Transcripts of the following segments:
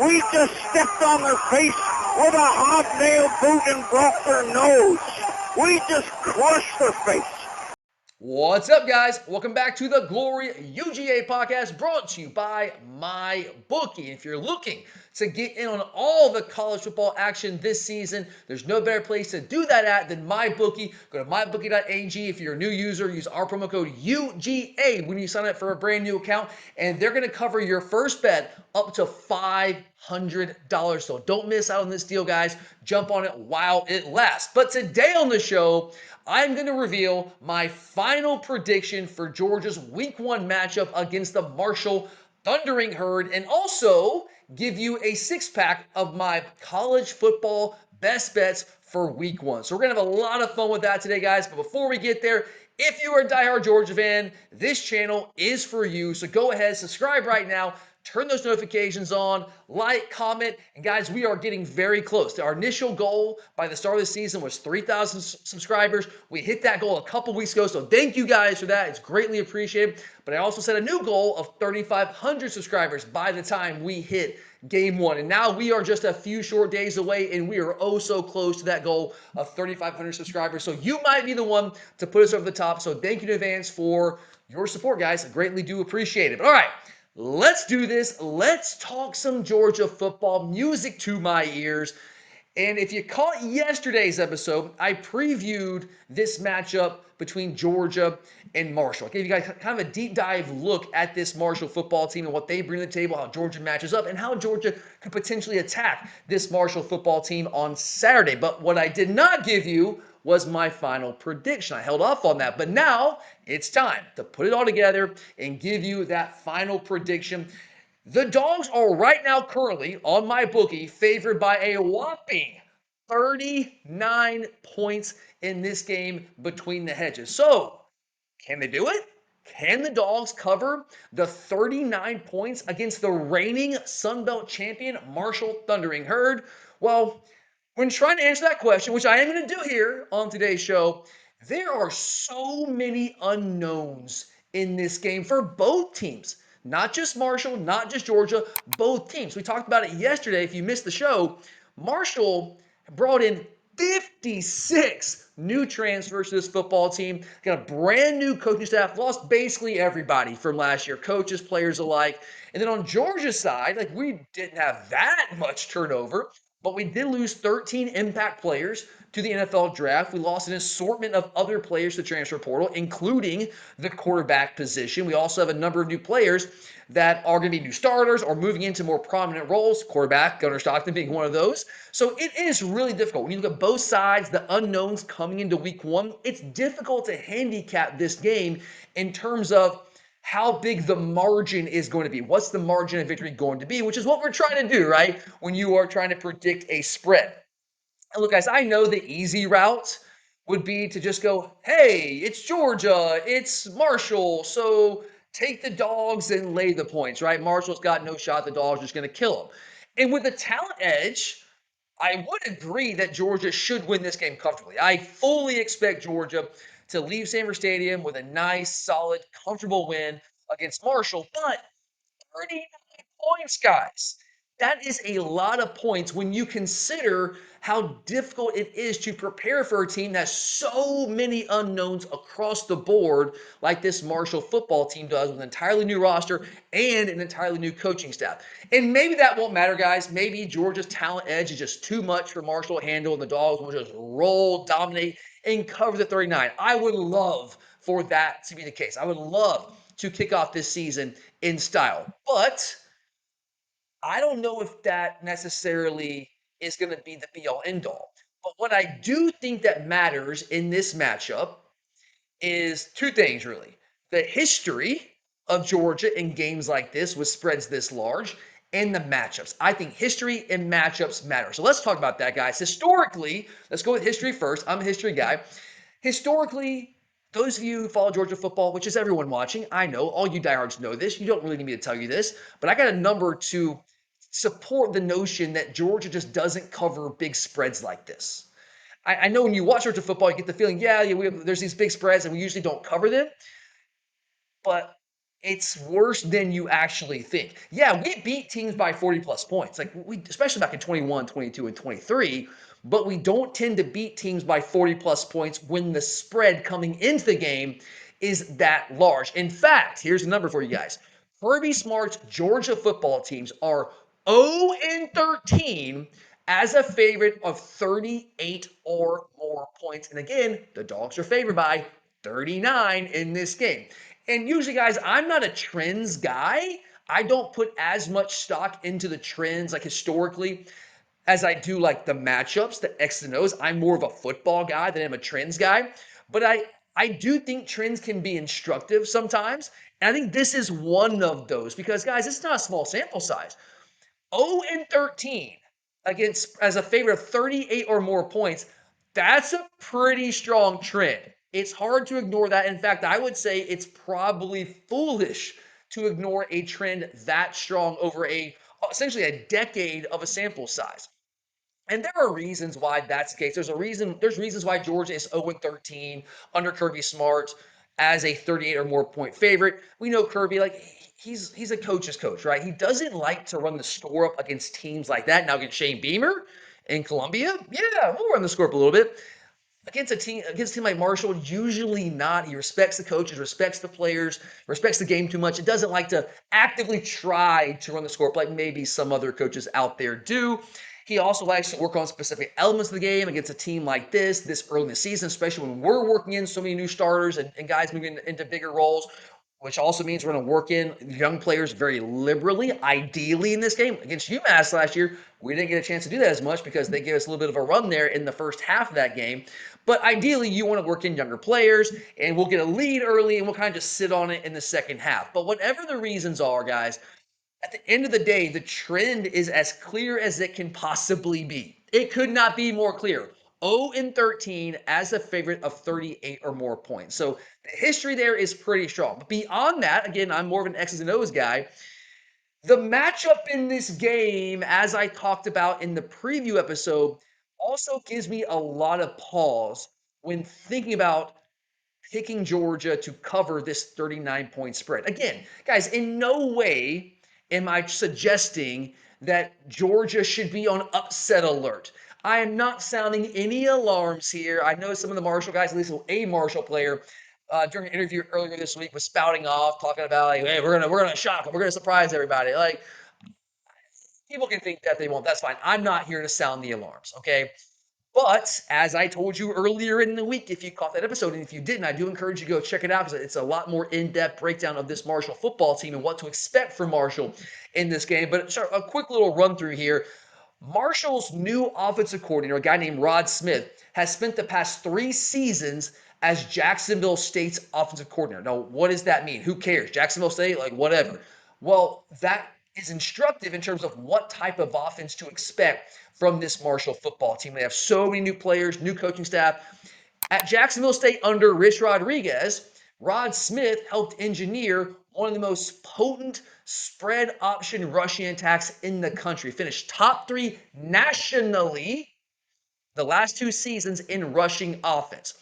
We just stepped on their face with a hobnail boot and broke their nose. We just crushed their face. What's up, guys? Welcome back to the Glory UGA podcast brought to you by MyBookie. If you're looking to get in on all the college football action this season, there's no better place to do that at than MyBookie. Go to mybookie.ag. If you're a new user, use our promo code UGA when you sign up for a brand new account, and they're going to cover your first bet up to $500. So don't miss out on this deal, guys. Jump on it while it lasts. But today on the show, I'm going to reveal my final prediction for Georgia's Week 1 matchup against the Marshall Thundering Herd, and also give you a six-pack of my college football best bets for Week 1. So we're going to have a lot of fun with that today, guys. But before we get there, if you are a diehard Georgia fan, this channel is for you. So go ahead, subscribe right now. Turn those notifications on, like, comment, and guys, we are getting very close. Our initial goal by the start of the season was 3,000 subscribers. We hit that goal a couple weeks ago, so thank you guys for that. It's greatly appreciated. But I also set a new goal of 3,500 subscribers by the time we hit Game 1. And now we are just a few short days away, and we are oh so close to that goal of 3,500 subscribers. So you might be the one to put us over the top. So thank you in advance for your support, guys. I greatly do appreciate it. But all right. Let's do this. Let's talk some Georgia football, music to my ears. And if you caught yesterday's episode, I previewed this matchup between Georgia and Marshall. I gave you guys kind of a deep dive look at this Marshall football team and what they bring to the table, how Georgia matches up, and how Georgia could potentially attack this Marshall football team on Saturday. But what I did not give you was my final prediction. I held off on that, but now it's time to put it all together and give you that final prediction. The Dogs are right now currently on MyBookie favored by a whopping 39 points in this game between the hedges. So, can they do it? Can the Dogs cover the 39 points against the reigning Sun Belt champion Marshall Thundering Herd? Well, when trying to answer that question, which I am going to do here on today's show, there are so many unknowns in this game for both teams. Not just Marshall, not just Georgia, both teams. We talked about it yesterday. If you missed the show, Marshall brought in 56 new transfers to this football team, got a brand new coaching staff, lost basically everybody from last year, coaches, players alike. And then on Georgia's side, like we didn't have that much turnover, but we did lose 13 impact players to the NFL draft. We lost an assortment of other players to the transfer portal, including the quarterback position. We also have a number of new players that are going to be new starters or moving into more prominent roles. Quarterback, Gunnar Stockton being one of those. So it is really difficult. When you look at both sides, the unknowns coming into Week 1, it's difficult to handicap this game in terms of how big the margin is going to be. What's the margin of victory going to be, which is what we're trying to do, right? When you are trying to predict a spread. And look, guys, I know the easy route would be to just go, hey, it's Georgia, it's Marshall, so take the Dogs and lay the points, right? Marshall's got no shot. The Dogs are just going to kill them. And with the talent edge, I would agree that Georgia should win this game comfortably. I fully expect Georgia to leave Sanford Stadium with a nice, solid, comfortable win against Marshall. But 39 points, guys. That is a lot of points when you consider how difficult it is to prepare for a team that has so many unknowns across the board, like this Marshall football team does, with an entirely new roster and an entirely new coaching staff. And maybe that won't matter, guys. Maybe Georgia's talent edge is just too much for Marshall to handle, and the Dogs will just roll, dominate, and cover the 39. I would love for that to be the case. I would love to kick off this season in style. But I don't know if that necessarily is going to be the be all end all. But what I do think that matters in this matchup is two things, really: the history of Georgia in games like this with spreads this large, and the matchups. I think history and matchups matter. So let's talk about that, guys. Historically, let's go with history first. I'm a history guy. Historically, those of you who follow Georgia football, which is everyone watching, I know all you diehards know this. You don't really need me to tell you this, but I got a number to support the notion that Georgia just doesn't cover big spreads like this. I know when you watch Georgia football, you get the feeling, there's these big spreads and we usually don't cover them. But It's worse than you actually think. Yeah, we beat teams by 40 plus points. Like we especially back in 21, 22, and 23, but we don't tend to beat teams by 40 plus points when the spread coming into the game is that large. In fact, here's the number for you guys. Kirby Smart's Georgia football teams are 0 and 13 as a favorite of 38 or more points. And again, the Dogs are favored by 39 in this game. And usually, guys, I'm not a trends guy. I don't put as much stock into the trends, like historically, as I do like the matchups, the X and O's. I'm more of a football guy than I'm a trends guy. But I do think trends can be instructive sometimes. And I think this is one of those because, guys, it's not a small sample size. 0 and 13 against as a favorite of 38 or more points, that's a pretty strong trend. It's hard to ignore that. In fact, I would say it's probably foolish to ignore a trend that strong over a essentially a decade of a sample size. And there are reasons why that's the case. There's reasons why Georgia is 0 and 13 under Kirby Smart as a 38 or more point favorite. We know Kirby, like he's a coach's coach, right? He doesn't like to run the score up against teams like that. Now against Shane Beamer in Columbia, yeah, we'll run the score up a little bit. Against a team like Marshall, usually not. He respects the coaches, respects the players, respects the game too much. It doesn't like to actively try to run the score up like maybe some other coaches out there do. He also likes to work on specific elements of the game against a team like this early in the season, especially when we're working in so many new starters and guys moving into bigger roles, which also means we're going to work in young players very liberally. Ideally, in this game against UMass last year, we didn't get a chance to do that as much because they gave us a little bit of a run there in the first half of that game. But ideally, you want to work in younger players, and we'll get a lead early, and we'll kind of just sit on it in the second half. But whatever the reasons are, guys, at the end of the day, the trend is as clear as it can possibly be. It could not be more clear. 0 and 13 as a favorite of 38 or more points. So the history there is pretty strong. But beyond that, again, I'm more of an X's and O's guy. The matchup in this game, as I talked about in the preview episode, also gives me a lot of pause when thinking about picking Georgia to cover this 39-point spread. Again, guys, in no way am I suggesting that Georgia should be on upset alert. I am not sounding any alarms here. I know some of the Marshall guys, at least a Marshall player, during an interview earlier this week was spouting off, talking about like, hey, we're gonna shock them, we're gonna surprise everybody. Like people can think that they won't. That's fine. I'm not here to sound the alarms. Okay. But as I told you earlier in the week, if you caught that episode, and if you didn't, I do encourage you to go check it out because it's a lot more in-depth breakdown of this Marshall football team and what to expect from Marshall in this game. But a quick little run through here. Marshall's new offensive coordinator, a guy named Rod Smith, has spent the past 3 seasons as Jacksonville State's offensive coordinator. Now, what does that mean? Who cares? Jacksonville State, like whatever. Well, that is instructive in terms of what type of offense to expect from this Marshall football team. They have so many new players, new coaching staff. At Jacksonville State under Rich Rodriguez, Rod Smith helped engineer one of the most potent spread option rushing attacks in the country. Finished top 3 nationally the last 2 seasons in rushing offense.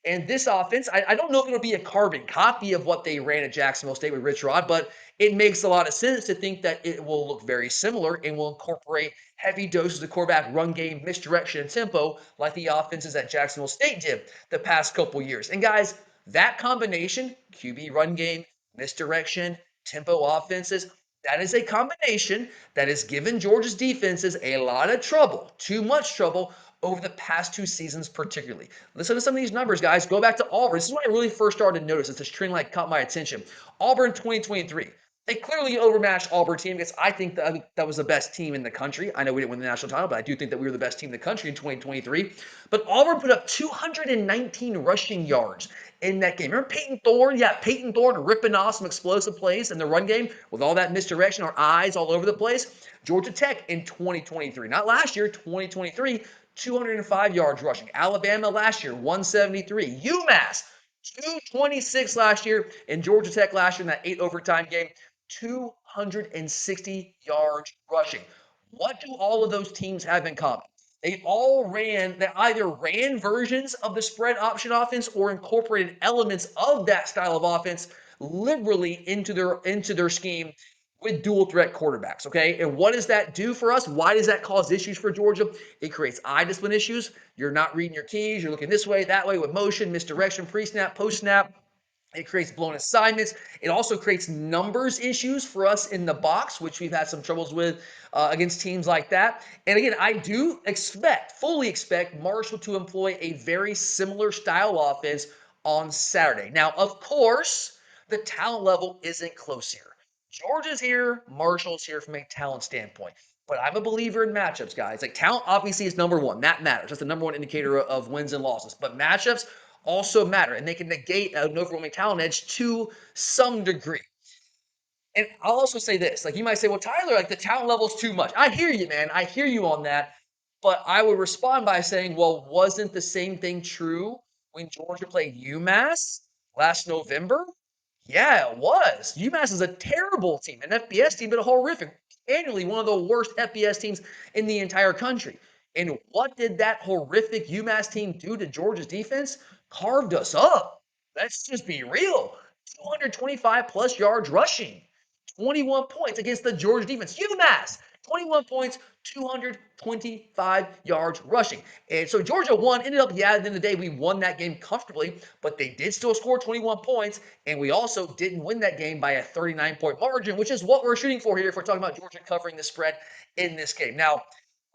And this offense, I don't know if it'll be a carbon copy of what they ran at Jacksonville State with Rich Rod, but it makes a lot of sense to think that it will look very similar and will incorporate heavy doses of quarterback run game, misdirection, and tempo like the offenses that Jacksonville State did the past couple years. And guys, that combination, QB run game, misdirection, tempo offenses, that is a combination that has given Georgia's defenses a lot of trouble, too much trouble, over the past 2 seasons, particularly. Listen to some of these numbers, guys. Go back to Auburn. This is when I really first started to notice this trend like caught my attention. Auburn 2023. They clearly overmatched Auburn team because I think that was the best team in the country. I know we didn't win the national title, but I do think that we were the best team in the country in 2023. But Auburn put up 219 rushing yards in that game. Remember Peyton Thorne? Yeah, Peyton Thorne ripping off some explosive plays in the run game with all that misdirection, our eyes all over the place. Georgia Tech in 2023, not last year, 2023, 205 yards rushing. Alabama last year, 173. UMass, 226 last year. And Georgia Tech last year in that 8 overtime game, 260 yards rushing. What do all of those teams have in common? They either ran versions of the spread option offense or incorporated elements of that style of offense liberally into their scheme with dual threat quarterbacks. Okay, and what does that do for us? Why does that cause issues for Georgia? It creates eye discipline issues. You're not reading your keys. You're looking this way, that way with motion, misdirection, pre-snap, post-snap. It creates blown assignments. It also creates numbers issues for us in the box, which we've had some troubles with against teams like that. And again, I do fully expect Marshall to employ a very similar style offense on Saturday. Now, of course, the talent level isn't close here. Georgia's here, Marshall's here from a talent standpoint. But I'm a believer in matchups, guys. Like talent obviously is number one. That matters. That's the number one indicator of wins and losses. But matchups also matter, and they can negate an overwhelming talent edge to some degree. And I'll also say this, like you might say, well, Tyler, like the talent level is too much. I hear you, man. I hear you on that. But I would respond by saying, well, wasn't the same thing true when Georgia played UMass last November? Yeah, it was. UMass is a terrible team, an FBS team, but a horrific, annually one of the worst FBS teams in the entire country. And what did that horrific UMass team do to Georgia's defense? Carved us up. Let's just be real. 225 plus yards rushing, 21 points against the Georgia defense. UMass, 21 points, 225 yards rushing. And so Georgia won. Ended up, yeah, at the end of the day, we won that game comfortably, but they did still score 21 points. And we also didn't win that game by a 39-point margin, which is what we're shooting for here if we're talking about Georgia covering the spread in this game. Now,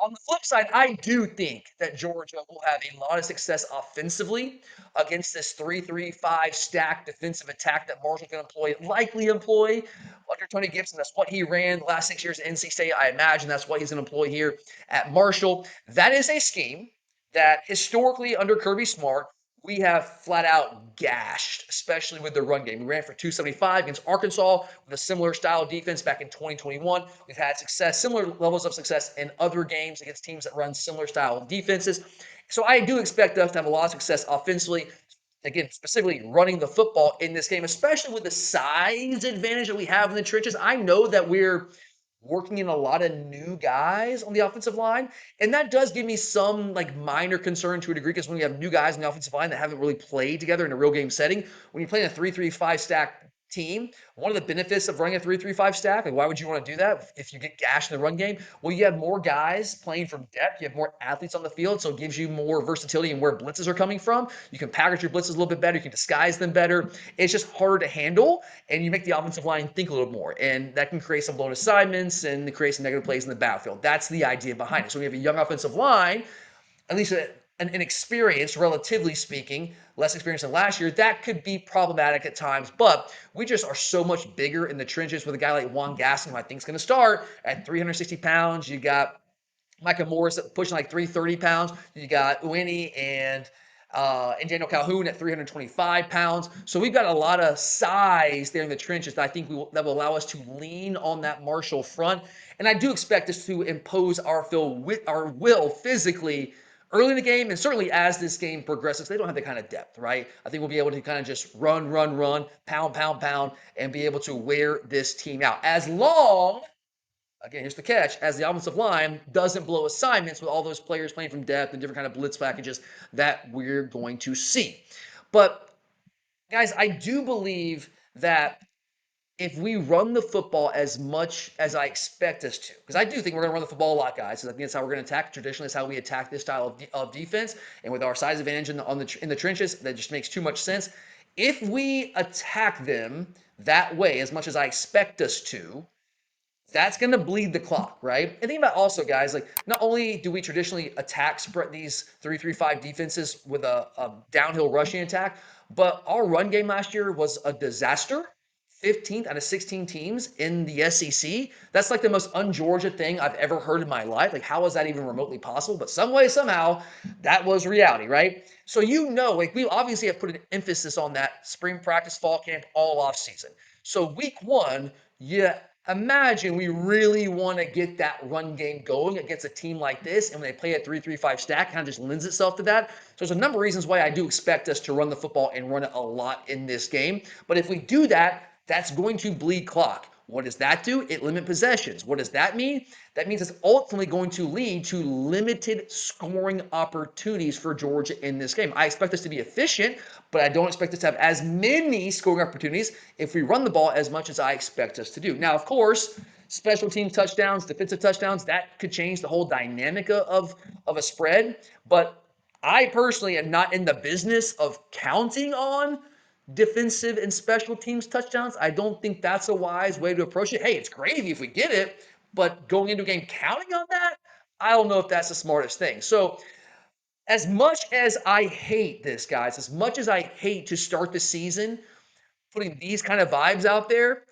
on the flip side, I do think that Georgia will have a lot of success offensively against this 3-3-5 stack defensive attack that Marshall can likely employ under Tony Gibson. That's what he ran the last 6 years at NC State. I imagine that's what he's going to employ here at Marshall. That is a scheme that historically under Kirby Smart, we have flat out gashed, especially with the run game. We ran for 275 against Arkansas with a similar style defense back in 2021. We've had similar levels of success in other games against teams that run similar style defenses. So I do expect us to have a lot of success offensively. Again, specifically running the football in this game, especially with the size advantage that we have in the trenches. I know that we're working in a lot of new guys on the offensive line. And that does give me some like minor concern to a degree because when you have new guys on the offensive line that haven't really played together in a real game setting, when you're playing a 3-3-5 stack team, one of the benefits of running a 3-3-5 stack, like why would you want to do that if you get gashed in the run game? Well, you have more guys playing from depth. You have more athletes on the field, so it gives you more versatility in where blitzes are coming from. You can package your blitzes a little bit better. You can disguise them better. It's just harder to handle, and you make the offensive line think a little more, and that can create some blown assignments and create some negative plays in the battlefield. That's the idea behind it. So when you have a young offensive line, at least an inexperienced, relatively speaking, less experienced than last year, that could be problematic at times. But we just are so much bigger in the trenches with a guy like Juan Gasson, who I think is going to start at 360 pounds. You got Micah Morris pushing like 330 pounds. You got Ueni and Daniel Calhoun at 325 pounds. So we've got a lot of size there in the trenches that I think that will allow us to lean on that Marshall front. And I do expect us to impose our will physically early in the game, and certainly as this game progresses. They don't have the kind of depth, right? I think we'll be able to kind of just run, pound, and be able to wear this team out. As long, again, here's the catch, as the offensive line doesn't blow assignments with all those players playing from depth and different kind of blitz packages that we're going to see. But, guys, I do believe that if we run the football as much as I expect us to, because I do think we're going to run the football a lot, guys, because I think that's how we're going to attack. Traditionally, it's how we attack this style of defense, and with our size advantage in the trenches, that just makes too much sense. If we attack them that way as much as I expect us to, that's going to bleed the clock, right? And think about also, guys, like not only do we traditionally attack these 3-3-5 defenses with a downhill rushing attack, but our run game last year was a disaster. 15th out of 16 teams in the SEC. That's like the most un-Georgia thing I've ever heard in my life. Like, how is that even remotely possible? But some way, somehow, that was reality, right? So like we obviously have put an emphasis on that spring practice, fall camp, all off season. So week one, imagine we really want to get that run game going against a team like this, and when they play a 3-3-5 stack, kind of just lends itself to that. So there's a number of reasons why I do expect us to run the football and run it a lot in this game. But if we do that, that's going to bleed clock. What does that do? It limits possessions. What does that mean? That means it's ultimately going to lead to limited scoring opportunities for Georgia in this game. I expect us to be efficient, but I don't expect us to have as many scoring opportunities if we run the ball as much as I expect us to do. Now, of course, special teams touchdowns, defensive touchdowns, that could change the whole dynamic of a spread. But I personally am not in the business of counting on defensive and special teams touchdowns. I don't think that's a wise way to approach it. Hey, it's gravy if we get it, but going into a game counting on that, I don't know if that's the smartest thing. So, as much as I hate this, guys, as much as I hate to start the season putting these kind of vibes out there,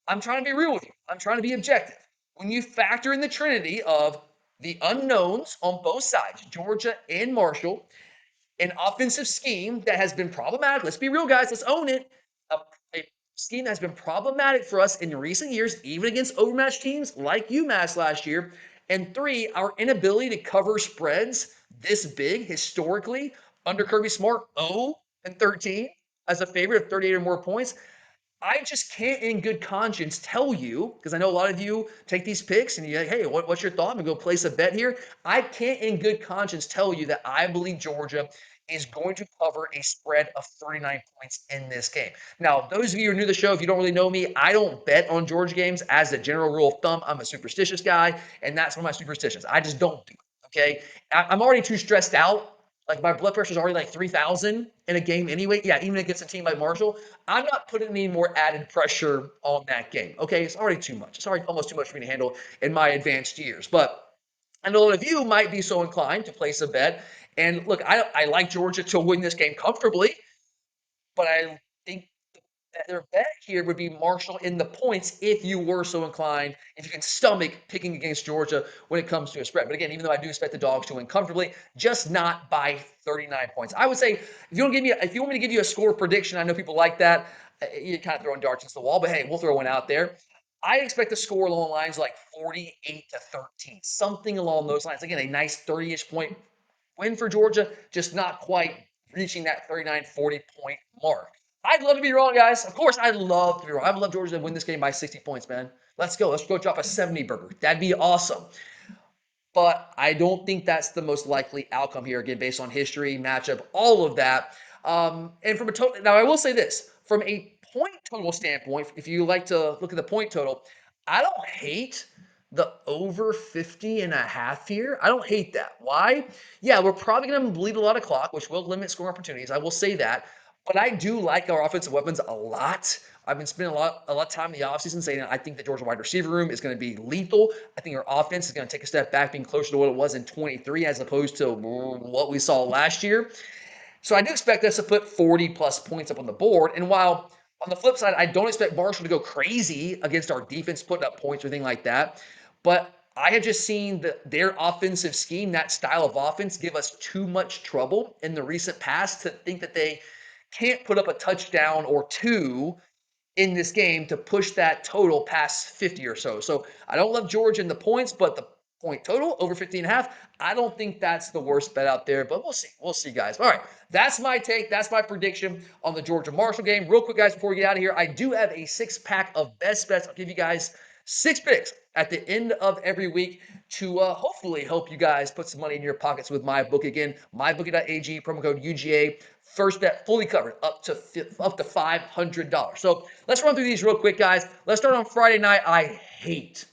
I'm trying to be real with you. I'm trying to be objective. When you factor in the trinity of the unknowns on both sides, Georgia and Marshall, an offensive scheme that has been problematic. Let's be real, guys. Let's own it. A scheme that has been problematic for us in recent years, even against overmatched teams like UMass last year. And three, our inability to cover spreads this big historically under Kirby Smart, 0 and 13 as a favorite of 38 or more points. I just can't, in good conscience, tell you because I know a lot of you take these picks and you're like, "Hey, what's your thought? I'm gonna go place a bet here." I can't, in good conscience, tell you that I believe Georgia is going to cover a spread of 39 points in this game. Now, those of you who are new to the show, if you don't really know me, I don't bet on Georgia games as a general rule of thumb. I'm a superstitious guy, and that's one of my superstitions. I just don't do it. Okay, I'm already too stressed out. Like my blood pressure is already like 3,000 in a game anyway. Yeah, even against a team like Marshall. I'm not putting any more added pressure on that game. Okay, it's already too much. It's already almost too much for me to handle in my advanced years. But I know a lot of you might be so inclined to place a bet. And look, I like Georgia to win this game comfortably, but I think their bet here would be Marshall in the points if you were so inclined, if you can stomach picking against Georgia when it comes to a spread. But again, even though I do expect the Dogs to win comfortably, just not by 39 points. I would say if you want me to give you a score prediction, I know people like that. You're kind of throwing darts into the wall, but hey, we'll throw one out there. I expect the score along the lines like 48 to 13, something along those lines. Again, a nice 30-ish point win for Georgia, just not quite reaching that 39, 40 point mark. I'd love to be wrong, guys. Of course, I'd love to be wrong. I'd love Georgia to win this game by 60 points, man. Let's go. Let's go drop a 70 burger. That'd be awesome. But I don't think that's the most likely outcome here, again, based on history, matchup, all of that. And from a total, now I will say this from a point total standpoint, if you like to look at the point total, I don't hate the over 50 and a half here. I don't hate that. Why? Yeah, we're probably going to bleed a lot of clock, which will limit scoring opportunities. I will say that. But I do like our offensive weapons a lot. I've been spending a lot of time in the offseason saying I think the Georgia wide receiver room is going to be lethal. I think our offense is going to take a step back, being closer to what it was in 23 as opposed to what we saw last year. So I do expect us to put 40 plus points up on the board. And while on the flip side, I don't expect Marshall to go crazy against our defense putting up points or anything like that. But I have just seen their offensive scheme, that style of offense, give us too much trouble in the recent past to think that they can't put up a touchdown or two in this game to push that total past 50 or so. So I don't love Georgia in the points, but the point total over 50 and a half, I don't think that's the worst bet out there, but we'll see. We'll see, guys. All right. That's my take. That's my prediction on the Georgia Marshall game. Real quick, guys, before we get out of here, I do have a 6-pack of best bets. I'll give you guys 6 picks at the end of every week to hopefully help you guys put some money in your pockets with my book. Again, mybookie.ag, promo code UGA. First bet fully covered up to $500. So let's run through these real quick, guys. Let's start on Friday night. I hate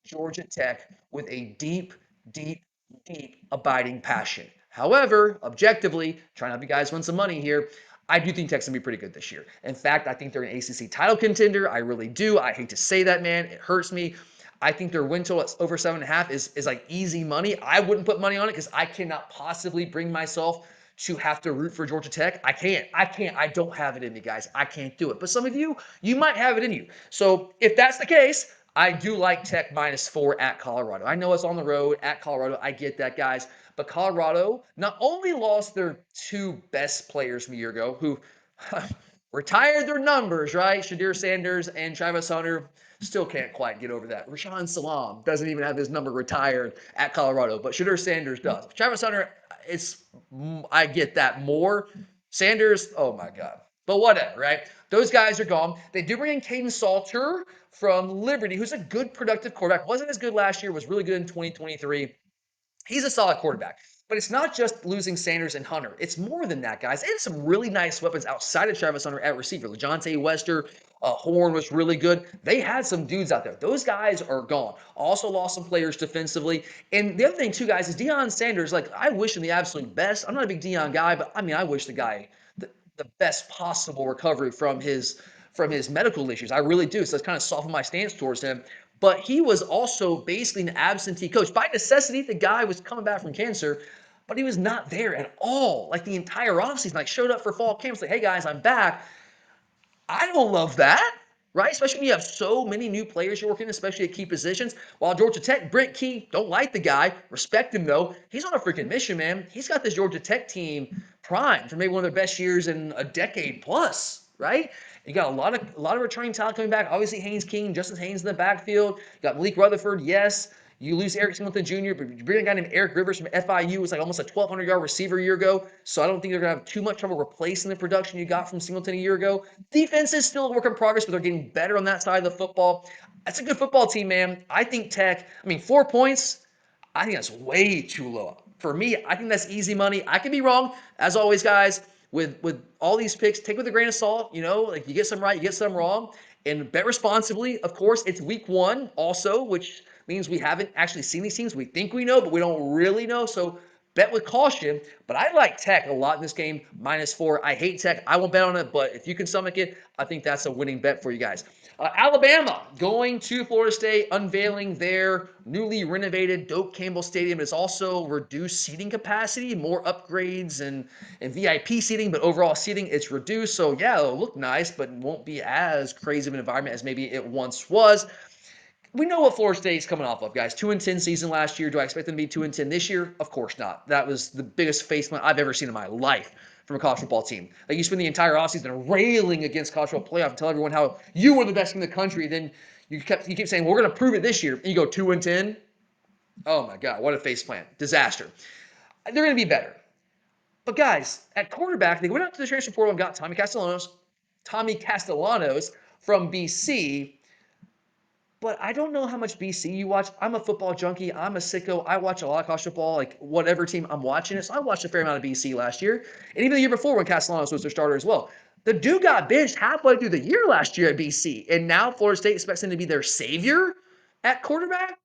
Georgia Tech with a deep, deep, deep abiding passion. However, objectively, trying to help you guys win some money here, I do think Tech's going to be pretty good this year. In fact, I think they're an ACC title contender. I really do. I hate to say that, man. It hurts me. I think their win total at over 7.5 is like easy money. I wouldn't put money on it because I cannot possibly bring myself to have to root for Georgia Tech. I can't. I don't have it in me, guys. I can't do it. But some of you, you might have it in you. So if that's the case, I do like Tech -4 at Colorado. I know it's on the road at Colorado. I get that, guys. But Colorado not only lost their 2 best players from a year ago, who retired their numbers, right? Shadir Sanders and Travis Hunter still can't quite get over that. Rashawn Salam doesn't even have his number retired at Colorado, but Shadir Sanders does. Travis Hunter, I get that more. Sanders, oh my God. But whatever, right? Those guys are gone. They do bring in Caden Salter from Liberty, who's a good, productive quarterback. Wasn't as good last year, was really good in 2023. He's a solid quarterback. But it's not just losing Sanders and Hunter. It's more than that, guys. They had some really nice weapons outside of Travis Hunter at receiver. LeJontay Wester, Horn was really good. They had some dudes out there. Those guys are gone. Also lost some players defensively. And the other thing, too, guys, is Deion Sanders. Like, I wish him the absolute best. I'm not a big Deion guy, but I mean, I wish the guy the best possible recovery from his medical issues. I really do. So that's kind of softened my stance towards him. But he was also basically an absentee coach. By necessity, the guy was coming back from cancer, but he was not there at all. Like the entire offseason, like showed up for fall camps, like, hey guys, I'm back. I don't love that, right? Especially when you have so many new players you're working, especially at key positions. While Georgia Tech, Brent Key, don't like the guy, respect him though. He's on a freaking mission, man. He's got this Georgia Tech team primed for maybe one of their best years in a decade plus, right? You got a lot of returning talent coming back. Obviously, Haynes King, Justice Haynes in the backfield. You got Malik Rutherford, yes. You lose Eric Singleton Jr., but you bring a guy named Eric Rivers from FIU, who was like almost a 1,200-yard receiver a year ago. So I don't think they're going to have too much trouble replacing the production you got from Singleton a year ago. Defense is still a work in progress, but they're getting better on that side of the football. That's a good football team, man. I think Tech, 4 points, I think that's way too low. For me, I think that's easy money. I could be wrong. As always, guys, with all these picks, take with a grain of salt. Like you get some right, you get some wrong. And bet responsibly. Of course, it's week one also, which means we haven't actually seen these teams. We think we know, but we don't really know. So bet with caution. But I like Tech a lot in this game, -4. I hate Tech. I won't bet on it, but if you can stomach it, I think that's a winning bet for you guys. Alabama going to Florida State, unveiling their newly renovated Doak Campbell Stadium. It's also reduced seating capacity, more upgrades and VIP seating, but overall seating it's reduced. So yeah, it'll look nice, but won't be as crazy of an environment as maybe it once was. We know what Florida State's coming off of, guys. 2-10 season last year. Do I expect them to be 2-10 this year? Of course not. That was the biggest face I've ever seen in my life from a college football team. Like you spend the entire offseason railing against college football playoff and tell everyone how you were the best team in the country. Then you keep saying, well, we're going to prove it this year. And you go 2-10. Oh my God, what a face plant. Disaster. They're going to be better. But guys, at quarterback, they went out to the transfer portal and got Tommy Castellanos from BC. But I don't know how much BC you watch. I'm a football junkie. I'm a sicko. I watch a lot of college football, like whatever team I'm watching it. So I watched a fair amount of BC last year. And even the year before when Castellanos was their starter as well. The dude got benched halfway through the year last year at BC. And now Florida State expects him to be their savior at quarterback?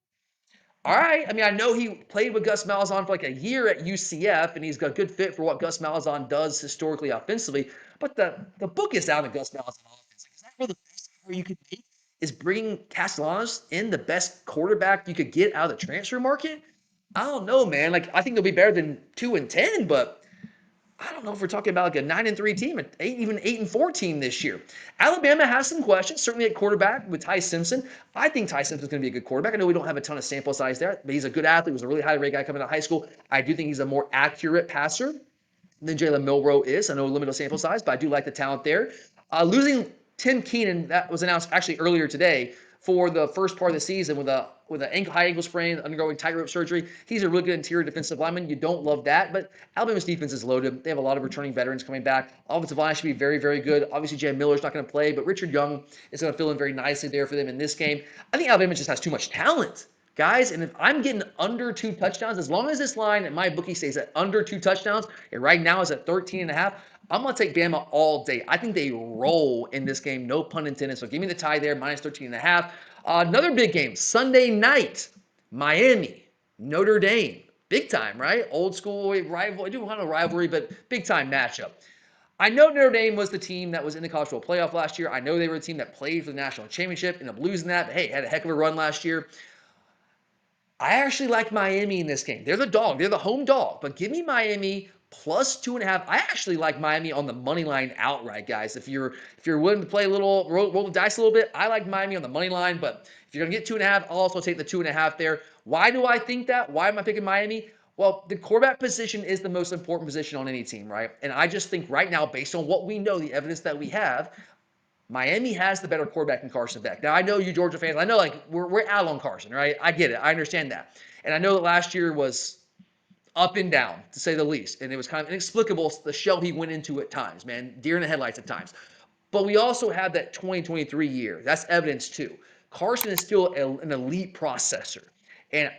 All right. I know he played with Gus Malzahn for like a year at UCF, and he's got a good fit for what Gus Malzahn does historically offensively. But the book is down to Gus Malzahn offense. Like, is that really the best hire you could make? Is bringing Castellanos in the best quarterback you could get out of the transfer market? I don't know, man. Like, I think they'll be better than 2-10, but I don't know if we're talking about like a 9-3 team, even 8-4 team this year. Alabama has some questions, certainly at quarterback with Ty Simpson. I think Ty Simpson's going to be a good quarterback. I know we don't have a ton of sample size there, but he's a good athlete. He was a really high-rated guy coming out of high school. I do think he's a more accurate passer than Jalen Milroe is. I know limited sample size, but I do like the talent there. Losing Tim Keenan, that was announced actually earlier today for the first part of the season with a high ankle sprain, undergoing tightrope surgery. He's a really good interior defensive lineman. You don't love that, but Alabama's defense is loaded. They have a lot of returning veterans coming back. Offensive line should be very, very good. Obviously, Jay Miller's not going to play, but Richard Young is going to fill in very nicely there for them in this game. I think Alabama just has too much talent, guys. And if I'm getting under 2 touchdowns, as long as this line at my bookie stays at under 2 touchdowns, and right now is at 13.5, I'm going to take Bama all day. I think they roll in this game, no pun intended. So give me the tie there, -13.5. Another big game, Sunday night, Miami, Notre Dame. Big time, right? Old school rivalry. I do want a rivalry, but big time matchup. I know Notre Dame was the team that was in the college football playoff last year. I know they were the team that played for the national championship, ended up losing that. But hey, had a heck of a run last year. I actually like Miami in this game. They're the dog. They're the home dog. But give me Miami +2.5. I actually like Miami on the money line outright, guys. If you're willing to play a little, roll the dice a little bit, I like Miami on the money line. But if you're gonna get 2.5, I'll also take the 2.5 there. Why do I think that? Why am I picking Miami? Well, the quarterback position is the most important position on any team, right? And I just think right now, based on what we know, the evidence that we have, Miami has the better quarterback than Carson Beck. Now, I know you Georgia fans, I know like we're out on Carson, right? I get it. I understand that. And I know that last year was up and down, to say the least. And it was kind of inexplicable, the shell he went into at times, man. Deer in the headlights at times. But we also have that 2023 year. That's evidence too. Carson is still an elite processor. And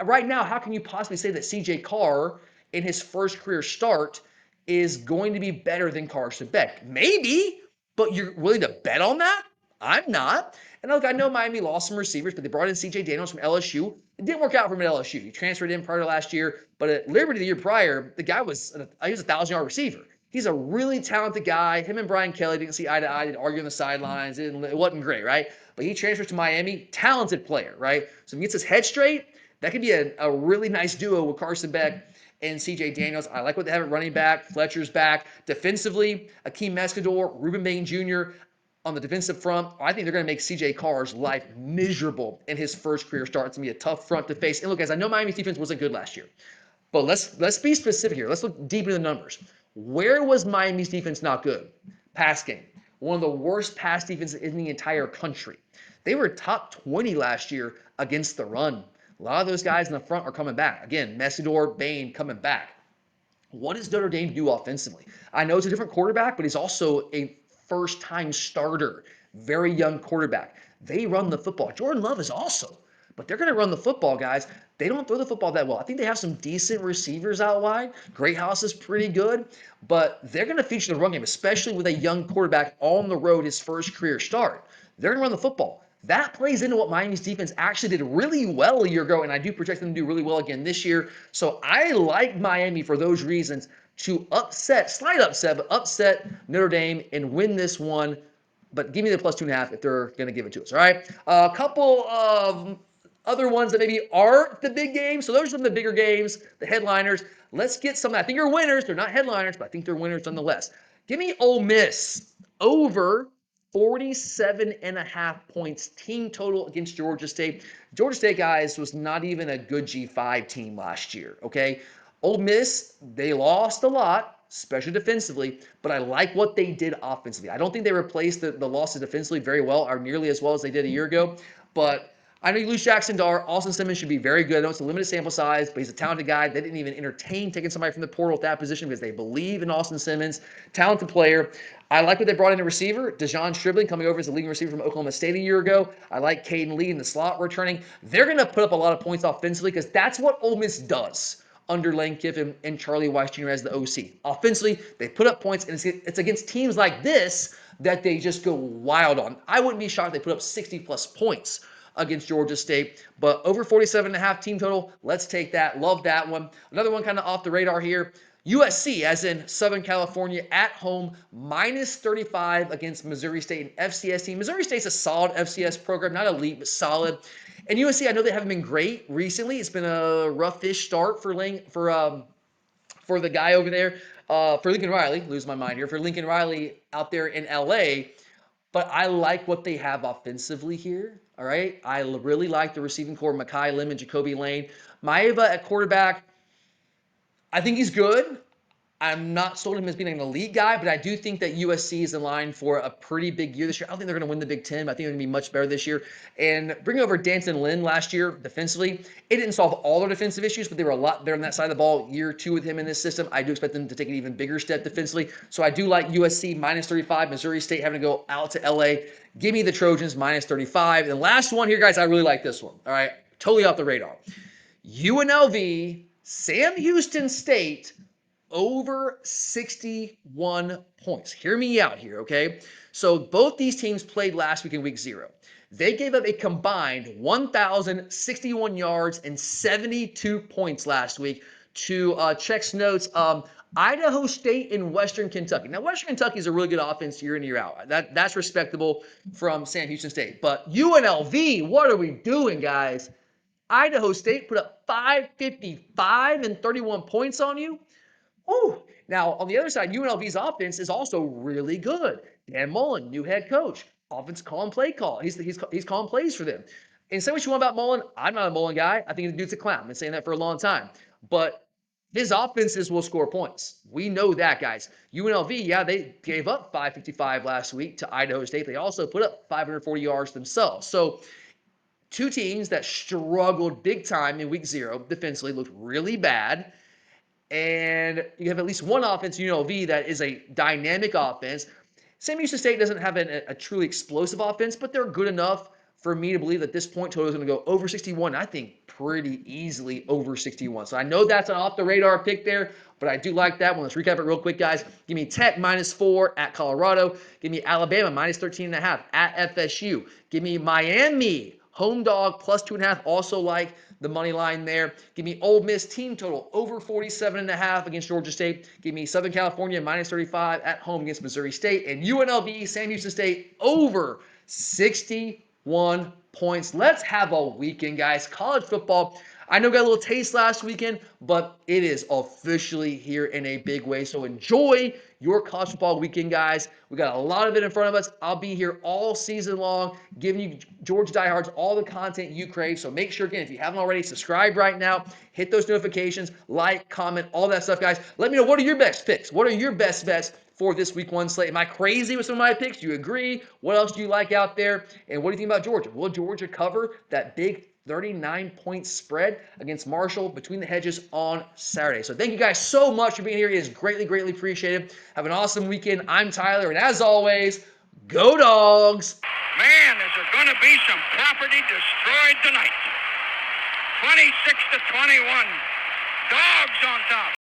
right now, how can you possibly say that CJ Carr in his first career start is going to be better than Carson Beck? Maybe, but you're willing to bet on that? I'm not. And look, I know Miami lost some receivers, but they brought in CJ Daniels from LSU. It didn't work out for him at LSU. He transferred in prior to last year, but at Liberty the year prior, the guy was he was a 1,000-yard receiver. He's a really talented guy. Him and Brian Kelly didn't see eye to eye. They'd argue on the sidelines. It wasn't great, right? But he transfers to Miami. Talented player, right? So if he gets his head straight, that could be a really nice duo with Carson Beck and C.J. Daniels. I like what they have at running back. Fletcher's back. Defensively, Akeem Mescador, Ruben Bain Jr. on the defensive front. I think they're going to make C.J. Carr's life miserable in his first career start. It's going to be a tough front to face. And look, guys, I know Miami's defense wasn't good last year. But let's be specific here. Let's look deep into the numbers. Where was Miami's defense not good? Pass game. One of the worst pass defenses in the entire country. They were top 20 last year against the run. A lot of those guys in the front are coming back. Again, Messidor, Bain coming back. What does Notre Dame do offensively? I know it's a different quarterback, but he's also a first-time starter, very young quarterback. They run the football. Jordan Love is also, but they're going to run the football, guys. They don't throw the football that well. I think they have some decent receivers out wide. Greathouse is pretty good, but they're going to feature the run game, especially with a young quarterback on the road, his first career start. They're going to run the football. That plays into what Miami's defense actually did really well a year ago, and I do project them to do really well again this year. So I like Miami for those reasons to slight upset, but upset Notre Dame and win this one. But give me the plus 2.5 if they're going to give it to us, all right? A couple of other ones that maybe aren't the big games. So those are some of the bigger games, the headliners. Let's get some. I think they're winners. They're not headliners, but I think they're winners nonetheless. Give me Ole Miss over 47.5 points team total against Georgia State. Georgia State, guys, was not even a good G5 team last year, okay? Ole Miss, they lost a lot, especially defensively, but I like what they did offensively. I don't think they replaced the losses defensively very well or nearly as well as they did a year ago, but I know you lose Jackson Dart. Austin Simmons should be very good. I know it's a limited sample size, but he's a talented guy. They didn't even entertain taking somebody from the portal at that position because they believe in Austin Simmons. Talented player. I like what they brought in a receiver. Dejon Stribling coming over as a leading receiver from Oklahoma State a year ago. I like Caden Lee in the slot returning. They're going to put up a lot of points offensively because that's what Ole Miss does under Lane Kiffin and Charlie Weiss Jr. as the OC. Offensively, they put up points, and it's against teams like this that they just go wild on. I wouldn't be shocked if they put up 60-plus points against Georgia State, but over 47.5 team total, let's take that. Love that one. Another one kind of off the radar here. USC, as in Southern California, at home, minus 35 against Missouri State, an FCS team. Missouri State's a solid FCS program, not elite, but solid. And USC, I know they haven't been great recently. It's been a rough-ish start for the guy over there, for Lincoln Riley. Lose my mind here. For Lincoln Riley out there in LA. But I like what they have offensively here. All right. I really like the receiving core, Mekhi Lim and Jacoby Lane. Maeva at quarterback, I think he's good. I'm not sold him as being an elite guy, but I do think that USC is in line for a pretty big year this year. I don't think they're going to win the Big Ten, but I think they're going to be much better this year. And bringing over Danton Lynn last year defensively, it didn't solve all their defensive issues, but they were a lot better on that side of the ball year two with him in this system. I do expect them to take an even bigger step defensively. So I do like USC minus 35, Missouri State having to go out to LA. Give me the Trojans minus 35. And the last one here, guys, I really like this one. All right, totally off the radar. UNLV, Sam Houston State, over 61 points. Hear me out here, okay? So both these teams played last week in week 0. They gave up a combined 1,061 yards and 72 points last week to Check's notes. Idaho State and Western Kentucky. Now, Western Kentucky is a really good offense year in, year out. That's respectable from Sam Houston State. But UNLV, what are we doing, guys? Idaho State put up 555 and 31 points on you. Ooh. Now, on the other side, UNLV's offense is also really good. Dan Mullen, new head coach. Offense call play call. He's calling plays for them. And say what you want about Mullen. I'm not a Mullen guy. I think the dude's a clown. I've been saying that for a long time. But his offenses will score points. We know that, guys. UNLV, yeah, they gave up 555 last week to Idaho State. They also put up 540 yards themselves. So two teams that struggled big time in week 0 defensively, looked really bad. and you have at least one offense, UNLV, that is a dynamic offense. Sam Houston State doesn't have a truly explosive offense, but they're good enough for me to believe that this point total is going to go over 61. I think pretty easily over 61. So I know that's an off the radar pick there, but I do like that one. Let's recap it real quick, guys. Give me Tech -4 at Colorado. Give me Alabama -13.5 at FSU. Give me Miami home dog +2.5. Also like the money line there. Give me Ole Miss team total over 47.5 against Georgia State. Give me Southern California -35 at home against Missouri State. And UNLV, Sam Houston State over 61 points. Let's have a weekend, guys. College football, I know got a little taste last weekend, but it is officially here in a big way. So enjoy your college football weekend, guys. We got a lot of it in front of us. I'll be here all season long, giving you Georgia diehards all the content you crave. So make sure, again, if you haven't already, subscribe right now. Hit those notifications, like, comment, all that stuff, guys. Let me know, what are your best picks? What are your best bets for this week 1 slate? Am I crazy with some of my picks? Do you agree? What else do you like out there? And what do you think about Georgia? Will Georgia cover that big 39-point spread against Marshall between the hedges on Saturday? So thank you guys so much for being here. It is greatly, greatly appreciated. Have an awesome weekend. I'm Tyler, and as always, go Dogs! Man, is there going to be some property destroyed tonight. 26-21. Dogs on top.